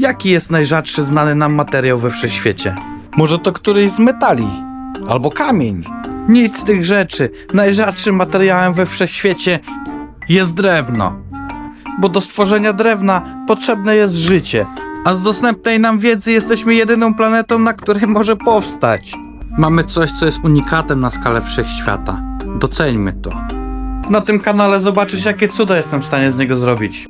Jaki jest najrzadszy znany nam materiał we wszechświecie? Może to któryś z metali? Albo kamień? Nic z tych rzeczy. Najrzadszym materiałem we wszechświecie jest drewno. Bo do stworzenia drewna potrzebne jest życie. A z dostępnej nam wiedzy jesteśmy jedyną planetą, na której może powstać. Mamy coś, co jest unikatem na skalę wszechświata. Doceńmy to. Na tym kanale zobaczysz, jakie cuda jestem w stanie z niego zrobić.